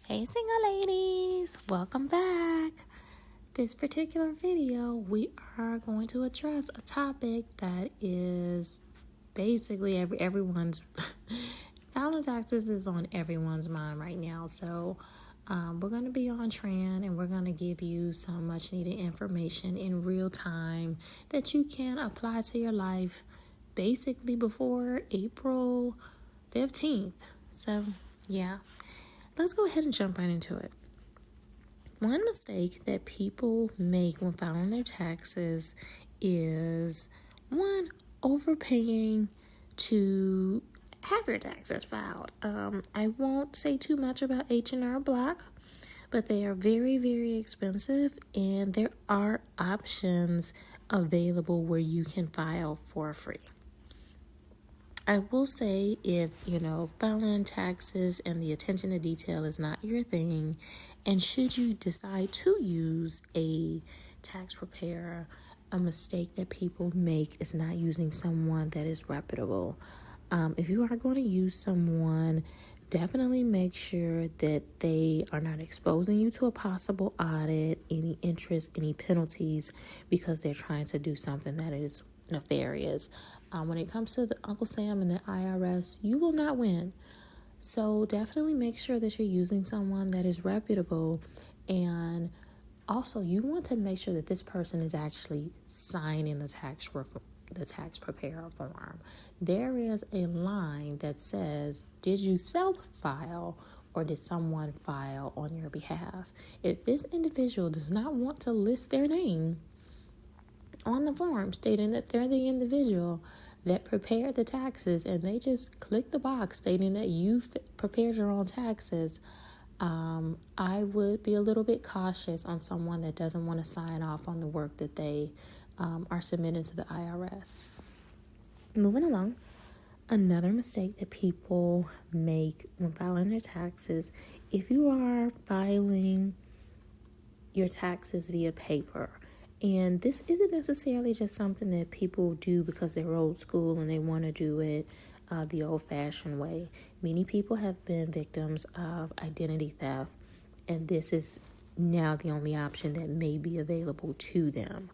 Hey single ladies, welcome back. This particular video, we are going to address a topic that is basically everyone's filing taxes is on everyone's mind right now. So we're going to be on trend and we're going to give you some much needed information in real time that you can apply to your life basically before April 15th. So yeah. Let's go ahead and jump right into it. One mistake that people make when filing their taxes is, one, overpaying to have your taxes filed. I won't say too much about H&R Block, but they are very, very expensive, and there are options available where you can file for free. I will say if, filing taxes and the attention to detail is not your thing, and should you decide to use a tax preparer, a mistake that people make is not using someone that is reputable. If you are going to use someone, definitely make sure that they are not exposing you to a possible audit, any interest, any penalties, because they're trying to do something that is nefarious. When it comes to the Uncle Sam and the IRS, you will not win. So definitely make sure that you're using someone that is reputable, and also you want to make sure that this person is actually signing the tax preparer form. There is a line that says, "Did you self-file or did someone file on your behalf?" If this individual does not want to list their name on the form stating that they're the individual that prepared the taxes, and they just click the box stating that you've prepared your own taxes, I would be a little bit cautious on someone that doesn't want to sign off on the work that they are submitting to the IRS. Moving along, another mistake that people make when filing their taxes, if you are filing your taxes via paper, and this isn't necessarily just something that people do because they're old school and they want to do it the old-fashioned way. Many people have been victims of identity theft, and this is now the only option that may be available to them.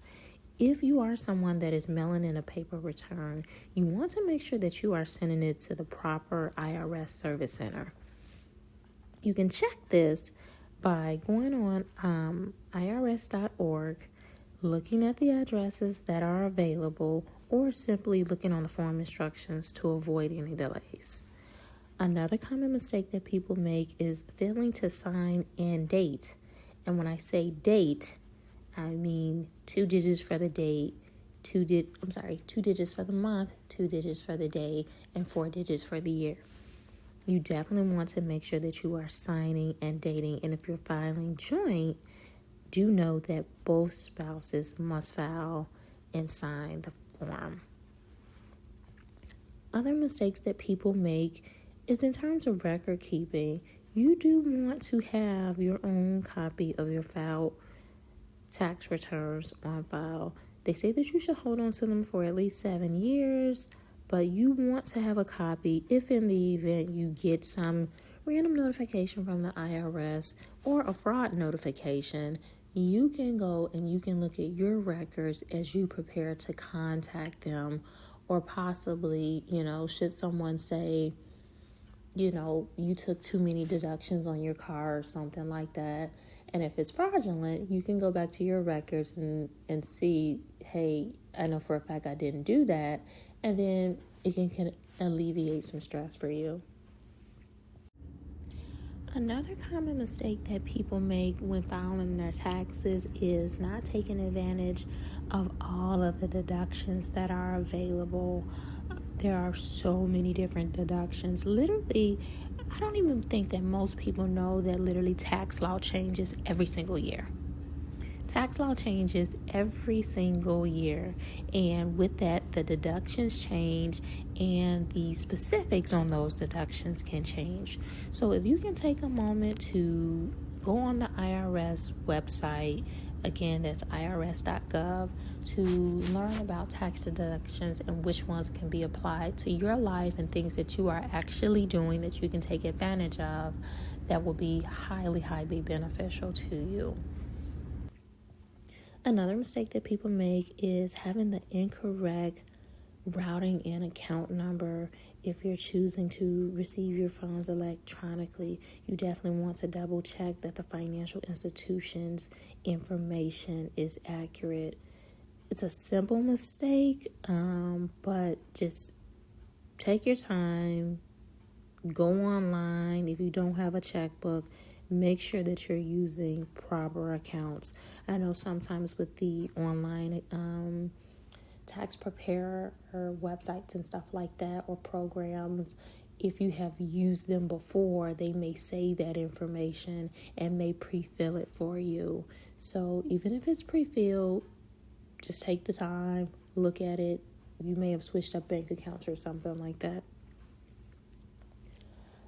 If you are someone that is mailing in a paper return, you want to make sure that you are sending it to the proper IRS service center. You can check this by going on irs.org, looking at the addresses that are available, or simply looking on the form instructions to avoid any delays. Another common mistake that people make is failing to sign and date. And when I say date, I mean 2 digits for the date, 2 digits for the month, 2 digits for the day, and 4 digits for the year. You definitely want to make sure that you are signing and dating, and if you're filing joint, do know that both spouses must file and sign the form. Other mistakes that people make is in terms of record keeping. You do want to have your own copy of your filed tax returns on file. They say that you should hold on to them for at least 7 years, but you want to have a copy if in the event you get some random notification from the IRS or a fraud notification. You can go and you can look at your records as you prepare to contact them, or possibly, should someone say, you took too many deductions on your car or something like that. And if it's fraudulent, you can go back to your records and see, hey, I know for a fact I didn't do that. And then it can alleviate some stress for you. Another common mistake that people make when filing their taxes is not taking advantage of all of the deductions that are available. There are so many different deductions. Literally, I don't even think that most people know that literally tax law changes every single year. Tax law changes every single year, and with that, the deductions change and the specifics on those deductions can change. So if you can take a moment to go on the IRS website, again, that's irs.gov, to learn about tax deductions and which ones can be applied to your life and things that you are actually doing that you can take advantage of, that will be highly, highly beneficial to you. Another mistake that people make is having the incorrect routing and account number. If you're choosing to receive your funds electronically, you definitely want to double check that the financial institution's information is accurate. It's a simple mistake, but just take your time, go online. If you don't have a checkbook, make sure that you're using proper accounts. I know sometimes with the online tax preparer or websites and stuff like that, or programs, if you have used them before, they may save that information and may pre-fill it for you. So even if it's pre-filled, just take the time, look at it. You may have switched up bank accounts or something like that.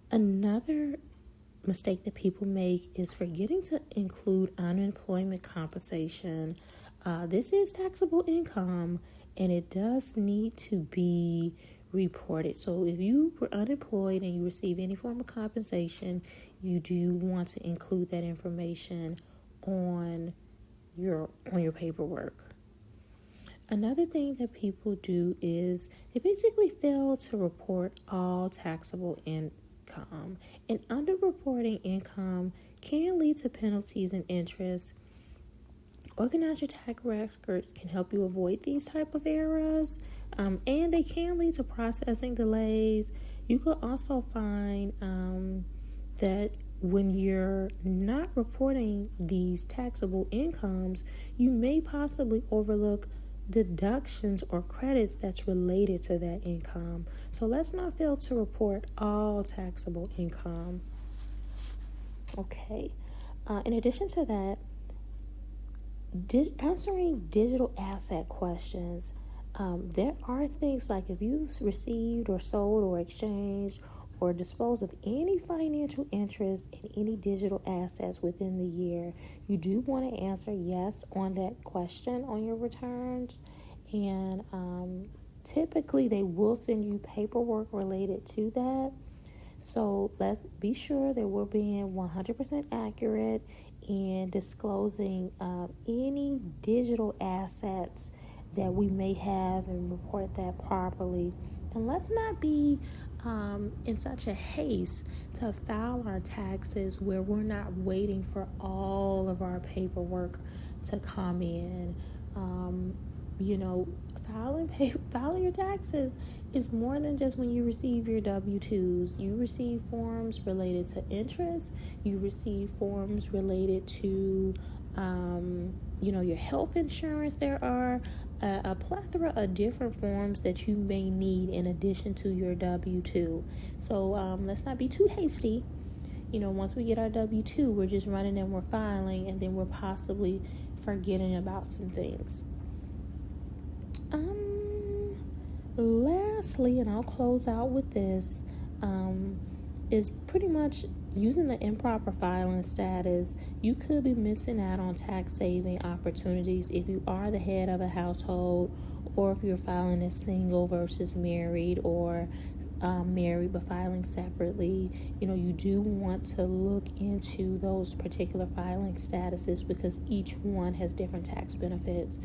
Another mistake that people make is forgetting to include unemployment compensation. This is taxable income, and it does need to be reported. So if you were unemployed and you receive any form of compensation, you do want to include that information on your paperwork. Another thing that people do is they basically fail to report all taxable income. And underreporting income can lead to penalties and interest. Organize your tax records can help you avoid these type of errors, and they can lead to processing delays. You could also find that when you're not reporting these taxable incomes, you may possibly overlook deductions or credits that's related to that income. So let's not fail to report all taxable income. Okay. In addition to that, answering digital asset questions. There are things like if you received or sold or exchanged or disposed of any financial interest in any digital assets within the year, you do want to answer yes on that question on your returns. And typically they will send you paperwork related to that. So let's be sure that we're being 100% accurate in disclosing any digital assets that we may have and report that properly. And let's not be in such a haste to file our taxes where we're not waiting for all of our paperwork to come in. Filing your taxes is more than just when you receive your W-2s. You receive forms related to interest. You receive forms related to, your health insurance. There are a plethora of different forms that you may need in addition to your W-2. So let's not be too hasty. Once we get our W-2, we're just running and we're filing, and then we're possibly forgetting about some things. Lastly, and I'll close out with this, is pretty much using the improper filing status. You could be missing out on tax saving opportunities if you are the head of a household, or if you're filing as single versus married, or married but filing separately. You do want to look into those particular filing statuses because each one has different tax benefits.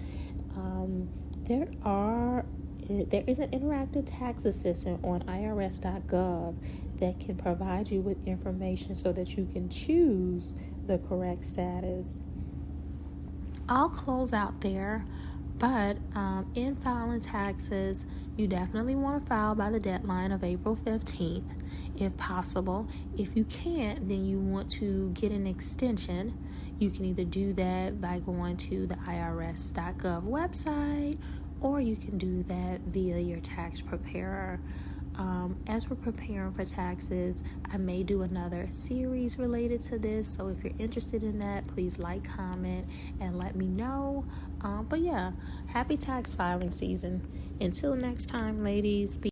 There is an interactive tax assistant on irs.gov that can provide you with information so that you can choose the correct status. I'll close out there, but in filing taxes, you definitely want to file by the deadline of April 15th, if possible. If you can't, then you want to get an extension. You can either do that by going to the irs.gov website, or you can do that via your tax preparer. As we're preparing for taxes, I may do another series related to this. So if you're interested in that, please like, comment, and let me know. But yeah, happy tax filing season. Until next time, ladies.